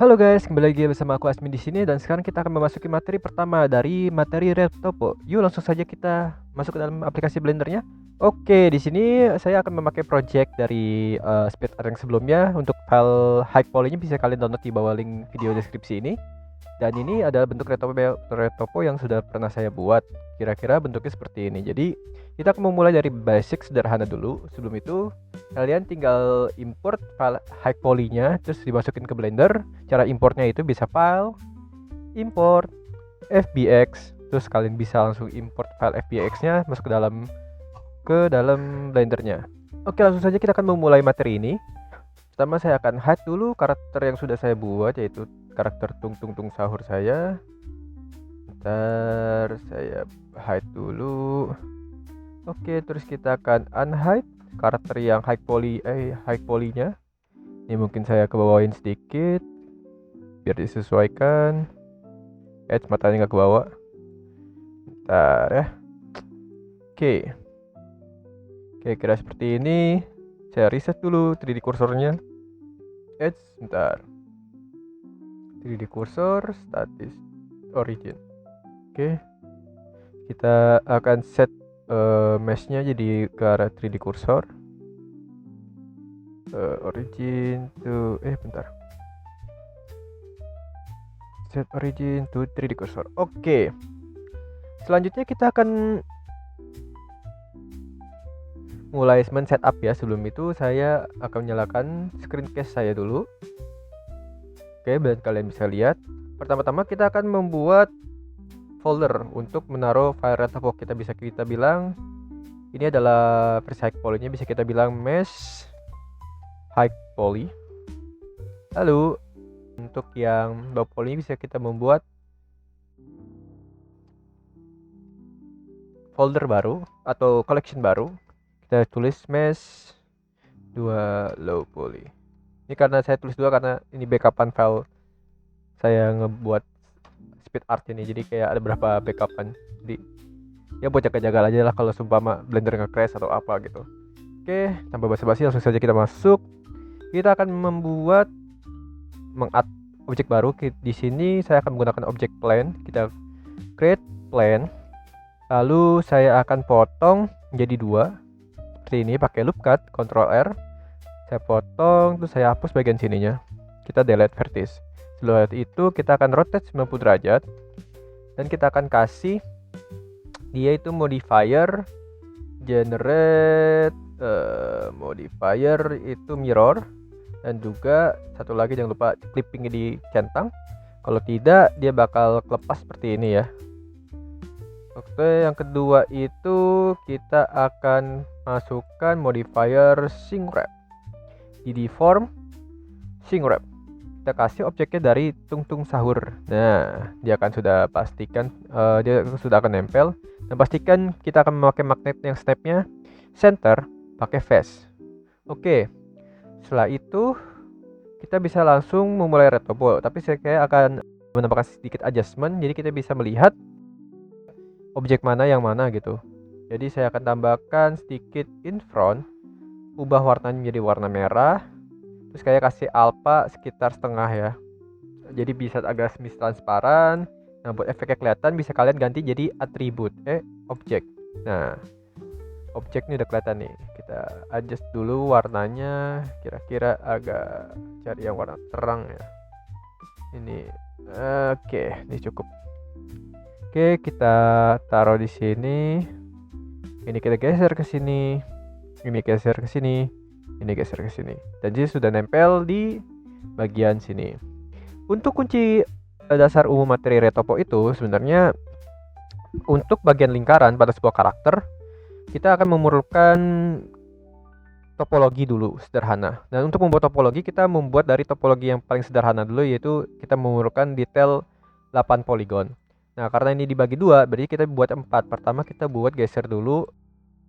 Halo guys, kembali lagi bersama aku Asmin di sini dan sekarang kita akan memasuki materi pertama dari materi RedTopo. Yuk langsung saja kita masuk ke dalam aplikasi Blendernya. Oke, di sini saya akan memakai project dari SpeedArt yang sebelumnya. Untuk file high poly-nya bisa kalian download di bawah link video deskripsi ini. Dan ini adalah bentuk RedTopo yang sudah pernah saya buat. Kira-kira bentuknya seperti ini. Jadi kita akan memulai dari basic sederhana dulu. Sebelum itu kalian tinggal import file high poly-nya terus dimasukin ke Blender. Cara importnya itu bisa file, import, FBX, terus kalian bisa langsung import file FBX-nya masuk ke dalam Blender-nya. Oke, langsung saja kita akan memulai materi ini. Pertama saya akan hide dulu karakter yang sudah saya buat, yaitu karakter tung tung tung sahur saya. Ntar saya hide dulu. Oke, terus kita akan unhide karakter yang high poly-nya. Ini mungkin saya kebawain sedikit biar disesuaikan. Edge matanya nggak ke bawah. Bentar ya. Oke, kira seperti ini. Saya reset dulu 3D kursornya. Edge, bentar. 3D kursor, statis, origin. Oke, kita akan set mesh-nya jadi ke arah 3D kursor. Origin to bentar. Set origin to 3D cursor. Oke. Selanjutnya kita akan mulai men-setup ya. Sebelum itu saya akan menyalakan screencast saya dulu. Oke, dan kalian bisa lihat. Pertama-tama kita akan membuat folder untuk menaruh file RedTopo. Kita bilang ini adalah versi high poly-nya, bisa kita bilang mesh high poly. Lalu untuk yang low poly bisa kita membuat folder baru atau collection baru. Kita tulis mesh 2 low poly. Ini karena saya tulis 2 karena ini backupan file saya ngebuat SpeedArt ini, jadi kayak ada berapa backupan. Jadi ya buat jaga-jaga aja lah kalau sumpama Blender nge-crash atau apa gitu. Oke, tanpa basa-basi langsung saja kita masuk. Kita akan mengadd objek baru. Di sini saya akan menggunakan objek plane. Kita create plane. Lalu saya akan potong menjadi 2 seperti ini pakai loop cut, Ctrl R. Saya potong, terus saya hapus bagian sininya. Kita delete vertex. Setelah itu kita akan rotate 90 derajat dan kita akan kasih dia itu modifier generate modifier itu mirror, dan juga satu lagi jangan lupa clipping di centang. Kalau tidak dia bakal kelepas seperti ini ya. Oke, yang kedua itu kita akan masukkan modifier shrink wrap. Di deform shrink wrap. Kita kasih objeknya dari tung sahur. Nah, dia akan sudah pastikan dia sudah akan nempel, dan pastikan kita akan memakai magnet yang stepnya center pakai face. Oke. Setelah itu kita bisa langsung memulai RedTopo, tapi saya kayak akan menambahkan sedikit adjustment jadi kita bisa melihat objek mana yang mana gitu. Jadi saya akan tambahkan sedikit in front, ubah warnanya menjadi warna merah. Terus kayak kasih alpha sekitar setengah ya. Jadi bisa agak semi transparan. Nah, buat efeknya kelihatan bisa kalian ganti jadi atribut objek. Nah, objek ini udah kelihatan nih. Kita adjust dulu warnanya, kira-kira agak cari yang warna terang ya. Ini oke, ini cukup. Oke, kita taruh di sini. Ini kita geser ke sini. Ini geser ke sini. Ini geser ke sini. Dan dia sudah nempel di bagian sini. Untuk kunci dasar umum materi RedTopo itu sebenarnya untuk bagian lingkaran pada sebuah karakter kita akan memerlukan topologi dulu sederhana. Dan untuk membuat topologi kita membuat dari topologi yang paling sederhana dulu, yaitu kita memerlukan detail 8 poligon. Nah, karena ini dibagi 2 berarti kita buat 4. Pertama kita buat geser dulu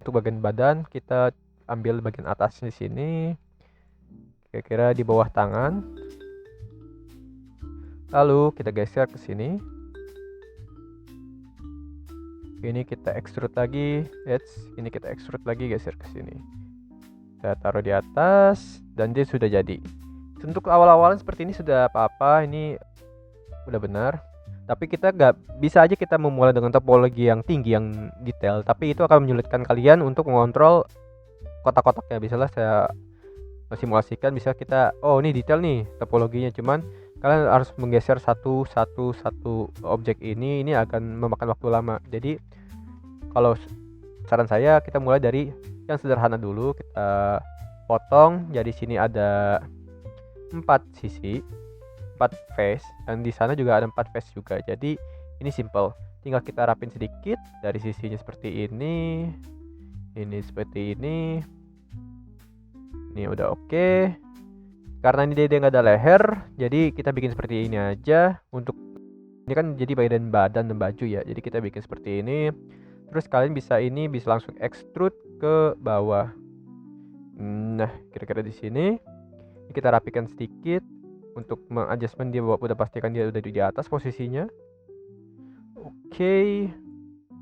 untuk bagian badan, kita ambil bagian atas di sini, kira-kira di bawah tangan. Lalu kita geser ke sini. Ini kita extrude lagi, ini kita extrude lagi, geser ke sini. Saya taruh di atas dan dia sudah jadi. Untuk awal-awalan seperti ini sudah apa-apa, ini udah benar. Tapi kita nggak bisa aja kita memulai dengan topologi yang tinggi, yang detail, tapi itu akan menyulitkan kalian untuk mengontrol kotak-kotaknya. Misalnya saya simulasikan, bisa kita, oh ini detail nih topologinya, cuman kalian harus menggeser satu objek ini akan memakan waktu lama. Jadi kalau saran saya, kita mulai dari yang sederhana dulu. Kita potong, jadi sini ada 4 sisi, 4 face, dan di sana juga ada 4 face juga. Jadi ini simple, tinggal kita rapin sedikit dari sisinya seperti ini seperti ini udah oke. Karena ini dia nggak ada leher, jadi kita bikin seperti ini aja. Untuk ini kan jadi bagian badan dan baju ya, jadi kita bikin seperti ini. Terus kalian bisa langsung extrude ke bawah. Nah, kira-kira di sini kita rapikan sedikit untuk mengadjustment dia, udah pastikan dia udah di atas posisinya. Oke.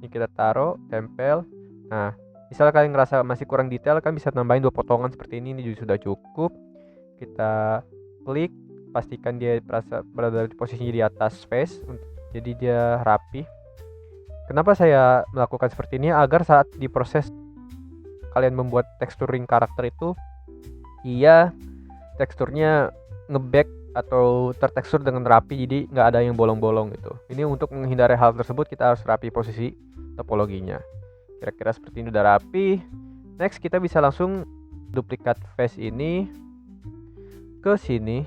Ini kita taruh, tempel. Nah, misalnya kalian ngerasa masih kurang detail, kan bisa nambahin 2 potongan seperti ini juga sudah cukup. Kita klik, pastikan dia berada di posisinya di atas face, jadi dia rapi. Kenapa saya melakukan seperti ini? Agar saat diproses kalian membuat texturing karakter itu, teksturnya ngeback atau tertekstur dengan rapi, jadi nggak ada yang bolong-bolong gitu. Ini untuk menghindari hal tersebut, kita harus rapi posisi topologinya. Kira-kira seperti ini udah rapi. Next, kita bisa langsung duplikat face ini ke sini.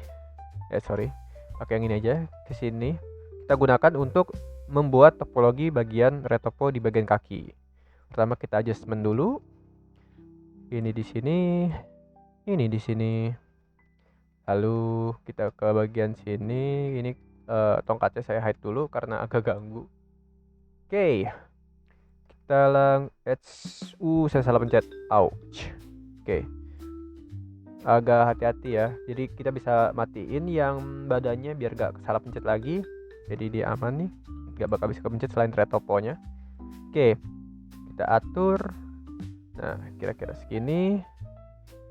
Pakai yang ini aja, ke sini. Kita gunakan untuk membuat topologi bagian retopo di bagian kaki. Pertama kita adjustment dulu. Ini di sini, ini di sini. Lalu kita ke bagian sini. Ini tongkatnya saya hide dulu karena agak ganggu. Oke. Kita saya salah pencet. Ouch. Oke. Agak hati-hati ya. Jadi kita bisa matiin yang badannya biar gak salah pencet lagi. Jadi dia aman nih, gak bakal bisa kepencet selain retoponya. Oke. Kita atur. Nah, kira-kira segini.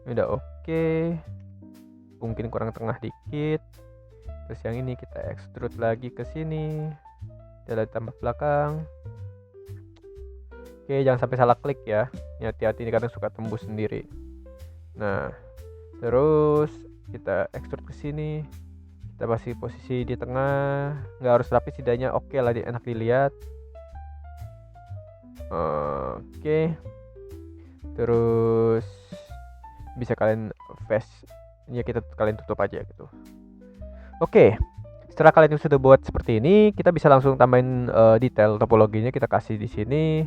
Ini udah oke. Mungkin kurang tengah dikit. Terus yang ini kita extrude lagi ke sini. Kita tambah belakang. Oke, jangan sampai salah klik ya. Ini hati-hati, ini kadang suka tembus sendiri. Nah, terus kita extrude ke sini. Kita kasih posisi di tengah. Nggak harus rapi, setidaknya oke lah, enak dilihat. Oke. Terus bisa kalian kalian tutup aja gitu. Oke. Setelah kalian sudah buat seperti ini, kita bisa langsung tambahin detail topologinya. Kita kasih di sini.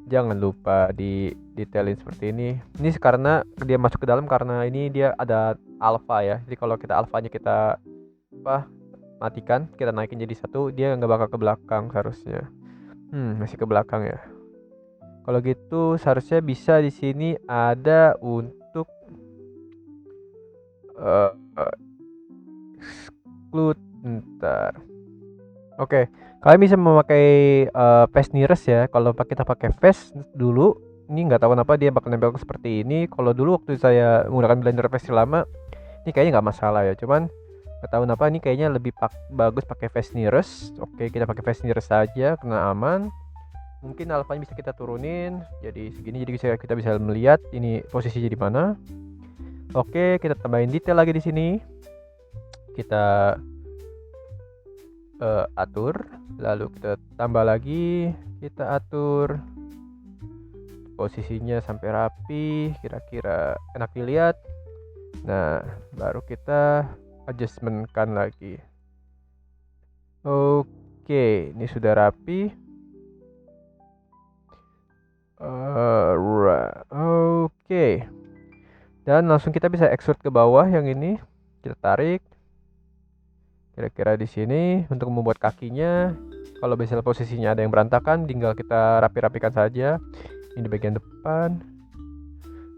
Jangan lupa di detailin seperti ini. Ini karena dia masuk ke dalam, karena ini dia ada alpha ya. Jadi kalau kita alfanya kita matikan, kita naikin jadi 1, dia nggak bakal ke belakang seharusnya. Masih ke belakang ya. Kalau gitu seharusnya bisa di sini ada untuk exclude. Bentar. Oke, kalian bisa memakai face nearest ya. Kalau kita pakai face dulu, ini nggak tahu kenapa dia bakal nempel seperti ini. Kalau dulu waktu saya menggunakan Blender versi lama, ini kayaknya nggak masalah ya. Cuman nggak tahu kenapa ini kayaknya lebih bagus pakai face nearest. Oke, kita pakai face nearest saja karena aman. Mungkin alfanya bisa kita turunin jadi segini, jadi kita bisa melihat ini posisinya di mana. Oke, kita tambahin detail lagi di sini. Kita atur, lalu kita tambah lagi, kita atur posisinya sampai rapi, kira-kira enak dilihat. Nah, baru kita adjustmentkan lagi. Oke, ini sudah rapi. Oke. Dan langsung kita bisa extrude ke bawah yang ini. Kita tarik. Kira-kira di sini untuk membuat kakinya. Kalau misalnya posisinya ada yang berantakan, tinggal kita rapi-rapikan saja. Ini di bagian depan.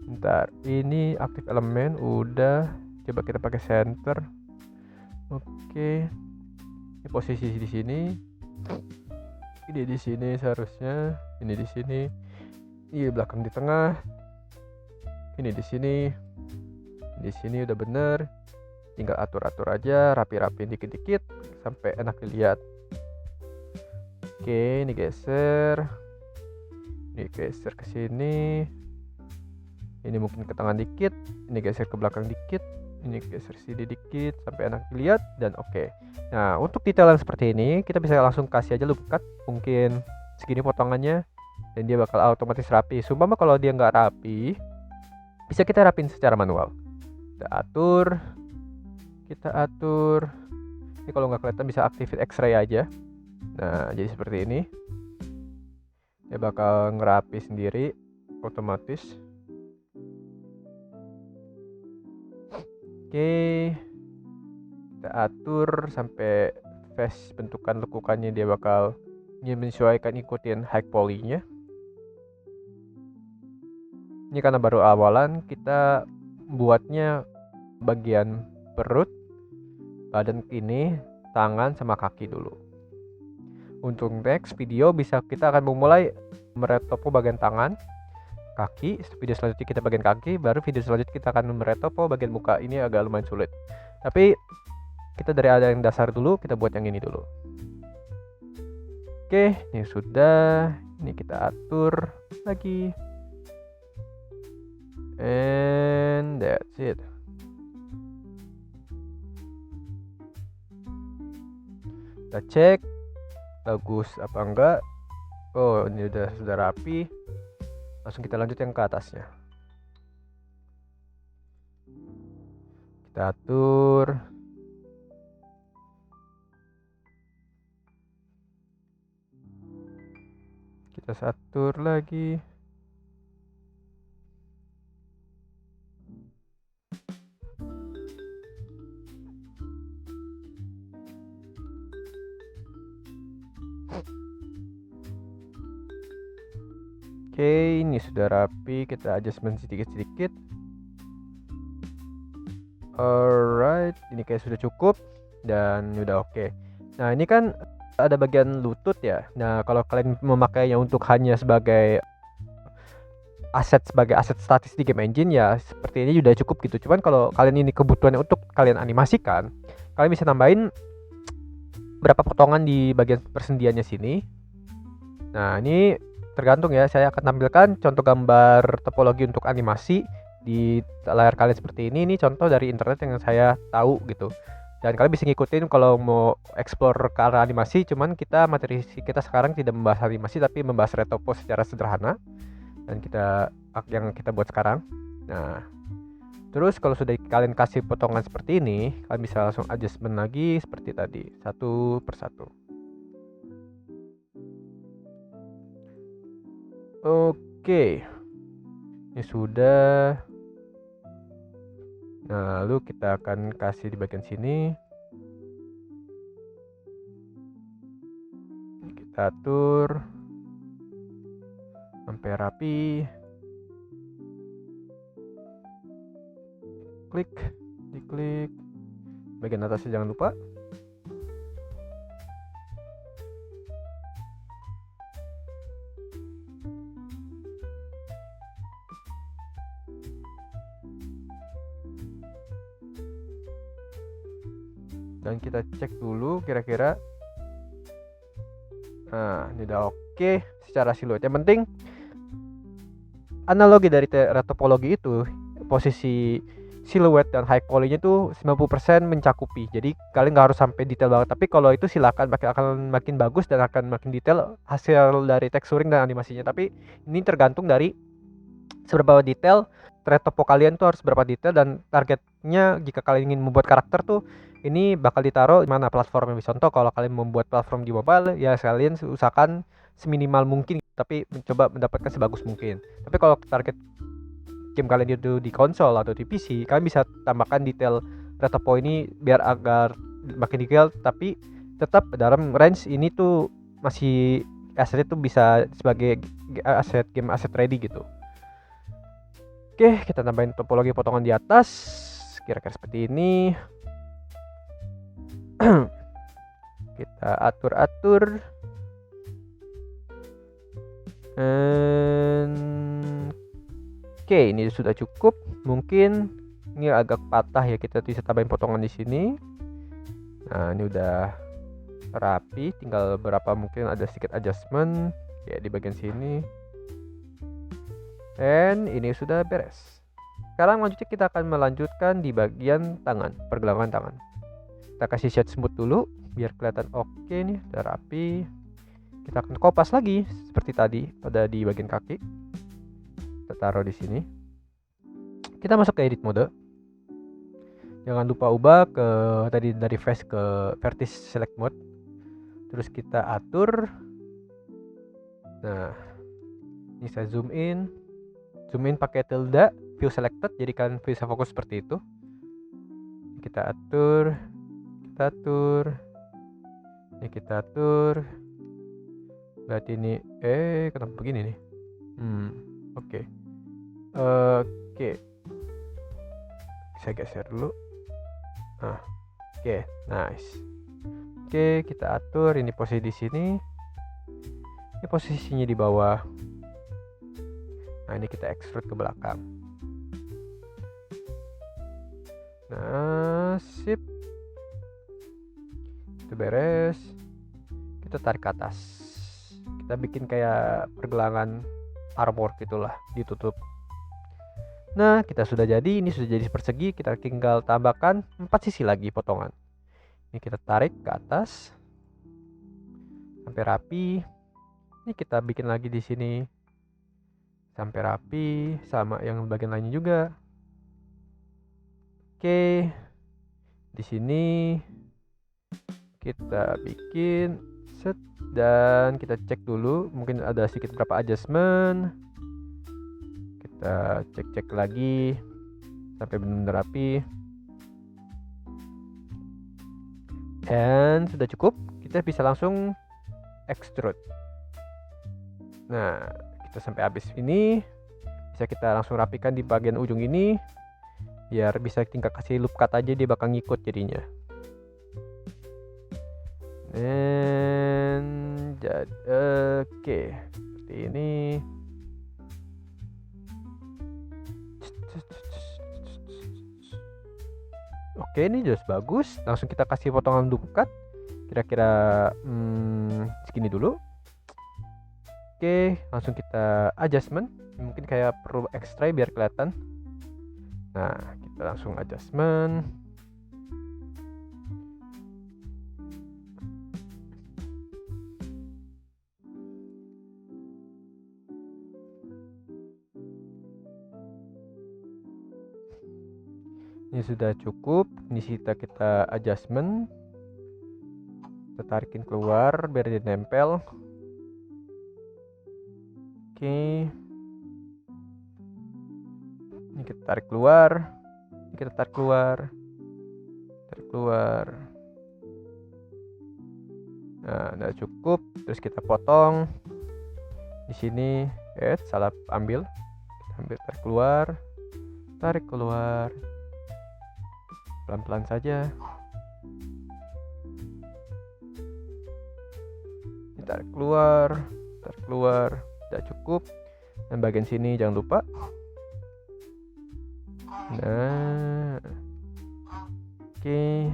Bentar, ini aktif elemen udah. Coba kita pakai center. Oke. Ini posisi di sini. Ini di sini seharusnya. Ini di sini. Ini belakang di tengah. Ini di sini. Di sini udah bener. tinggal atur-atur aja, rapi-rapiin dikit-dikit sampai enak dilihat. Oke, ini geser ke sini. Ini mungkin ke tangan dikit, ini geser ke belakang dikit, ini geser sini dikit sampai enak dilihat dan oke. Nah, untuk detail yang seperti ini kita bisa langsung kasih aja loop cut, mungkin segini potongannya dan dia bakal otomatis rapi. Sumpama kalau dia nggak rapi, bisa kita rapin secara manual. Kita atur. Ini kalau nggak kelihatan bisa aktifin X-ray aja. Nah, jadi seperti ini. Dia bakal ngerapi sendiri otomatis. Oke, kita atur sampai face bentukan lekukannya dia bakal menyesuaikan ikutin high poly-nya. Ini karena baru awalan, kita buatnya bagian perut, badan ini, tangan sama kaki dulu. Untuk next video kita akan memulai meretopo bagian tangan, kaki. Video selanjutnya kita bagian kaki, baru video selanjutnya kita akan meretopo bagian muka. Ini agak lumayan sulit, tapi kita dari ada yang dasar dulu, kita buat yang ini dulu. Oke, ini sudah. Ini kita atur lagi, and that's it. Kita cek bagus apa enggak. Oh, ini sudah rapi. Langsung kita lanjut yang ke atasnya. Kita atur. Kita atur lagi. Oke, ini sudah rapi, kita adjustment sedikit-sedikit. Alright, ini kayak sudah cukup dan udah oke. Nah, ini kan ada bagian lutut ya. Nah, kalau kalian memakainya untuk hanya sebagai aset statis di game engine ya seperti ini sudah cukup gitu. Cuman kalau kalian ini kebutuhannya untuk kalian animasikan, kalian bisa nambahin berapa potongan di bagian persendiannya sini. Nah, ini tergantung ya, saya akan tampilkan contoh gambar topologi untuk animasi di layar kalian seperti ini. Ini contoh dari internet yang saya tahu gitu, dan kalian bisa ngikutin kalau mau explore ke arah animasi. Cuman materi kita sekarang tidak membahas animasi tapi membahas retopo secara sederhana dan yang kita buat sekarang. Nah, terus kalau sudah kalian kasih potongan seperti ini, kalian bisa langsung adjustment lagi seperti tadi, satu persatu. Oke, ini sudah. Nah, lalu kita akan kasih di bagian sini. Kita atur sampai rapi. Diklik. Bagian atasnya jangan lupa. Dan kita cek dulu kira-kira. Nah, ini udah oke secara siluet. Yang penting analogi dari retopologi itu, posisi siluet dan high poly-nya tuh 90% mencakupi. Jadi kalian nggak harus sampai detail banget. Tapi kalau itu silakan, akan makin bagus dan akan makin detail hasil dari texturing dan animasinya. Tapi ini tergantung dari seberapa detail retopo kalian tuh harus berapa detail, dan targetnya jika kalian ingin membuat karakter tuh ini bakal ditaruh di mana platformnya. Contoh kalau kalian membuat platform di mobile ya kalian usahakan seminimal mungkin tapi mencoba mendapatkan sebagus mungkin. Tapi kalau target game kalian itu di konsol atau di PC, kalian bisa tambahkan detail retopo ini biar agar makin detail tapi tetap dalam range ini tuh masih asetnya tuh bisa sebagai game aset ready gitu. Oke, kita tambahin topologi potongan di atas kira-kira seperti ini. Kita atur. Oke, ini sudah cukup. Mungkin Ini agak patah ya, kita bisa tambahin potongan di sini. Nah, ini udah rapi, tinggal berapa mungkin ada sedikit adjustment kayak di bagian sini. Dan ini sudah beres. Sekarang lanjutnya kita akan melanjutkan di bagian tangan, pergelangan tangan. Kita kasih shade smooth dulu biar kelihatan oke nih, udah rapi. Kita akan kopas lagi seperti tadi pada di bagian kaki. Kita taruh di sini. Kita masuk ke edit mode. Jangan lupa ubah ke tadi dari face ke vertex select mode. Terus kita atur. Nah, ini saya zoom in pakai tilde, view selected, jadi kalian bisa fokus seperti itu. Kita atur, ini kita atur. Berarti ini, kenapa begini nih? Oke. Saya geser dulu. Oke, nice. Oke, kita atur ini posisi di sini. Ini posisinya di bawah. Nah, ini kita extrude ke belakang. Nah, sip. Itu beres. Kita tarik ke atas. Kita bikin kayak pergelangan armor gitulah, ditutup. Nah, kita sudah jadi, ini sudah jadi persegi. Kita tinggal tambahkan 4 sisi lagi potongan. Ini kita tarik ke atas sampai rapi. Ini kita bikin lagi di sini sampai rapi, sama yang bagian lainnya juga. Oke, di sini kita bikin set dan kita cek dulu, mungkin ada sedikit berapa adjustment. Kita cek lagi sampai benar-benar rapi. Dan sudah cukup, kita bisa langsung extrude. Nah, kita sampai habis ini, bisa kita langsung rapikan di bagian ujung ini, biar bisa tinggal kasih loop cut aja, dia bakal ngikut jadinya. Dan jadi oke, seperti ini. Oke, ini jelas bagus. Langsung kita kasih potongan loop cut. Kira-kira segini dulu. Oke, langsung kita adjustment. Mungkin kayak perlu extray biar kelihatan. Nah, kita langsung adjustment. Ini sudah cukup. Ini kita adjustment. Kita tarikin keluar biar dia nempel. Oke. Ini kita tarik keluar. Tarik keluar. Nah, udah cukup. Terus kita potong. Di sini, salah ambil. Tarik keluar. Pelan-pelan saja. Ini tarik keluar. Udah cukup. Dan bagian sini jangan lupa. Nah, oke.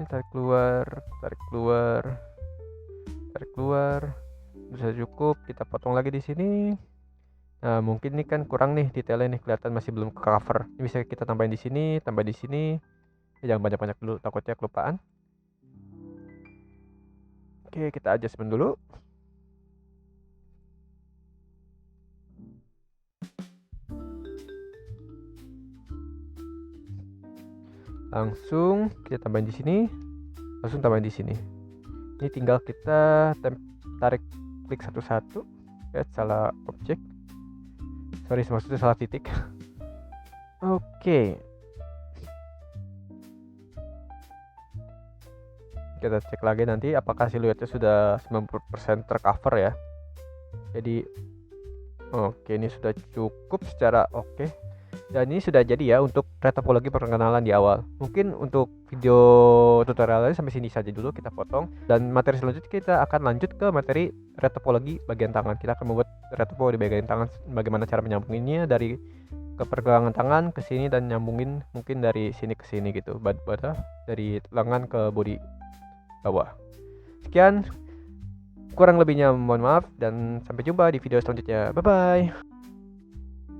Ini tarik keluar. Sudah cukup. Kita potong lagi di sini. Nah, mungkin ini kan kurang nih detailnya nih, kelihatan masih belum ke cover. Ini bisa kita tambahin di sini, tambah di sini. Jangan banyak-banyak dulu, takutnya kelupaan. Oke, kita adjustment dulu. Langsung kita tambahin di sini. Ini tinggal kita tarik klik satu-satu. Salah objek. Sorry, maksudnya salah titik. Oke. Kita cek lagi nanti apakah siluetnya sudah 90% tercover ya. Jadi oke, ini sudah cukup secara oke. Dan ini sudah jadi ya untuk retopologi perkenalan di awal. Mungkin untuk video tutorialnya sampai sini saja dulu, kita potong. Dan materi selanjutnya kita akan lanjut ke materi retopologi bagian tangan. Kita akan membuat retopo di bagian tangan, bagaimana cara menyambunginnya dari ke pergelangan tangan ke sini dan nyambungin mungkin dari sini ke sini gitu, dari lengan ke bodi bawah. Sekian, kurang lebihnya mohon maaf dan sampai jumpa di video selanjutnya. Bye bye.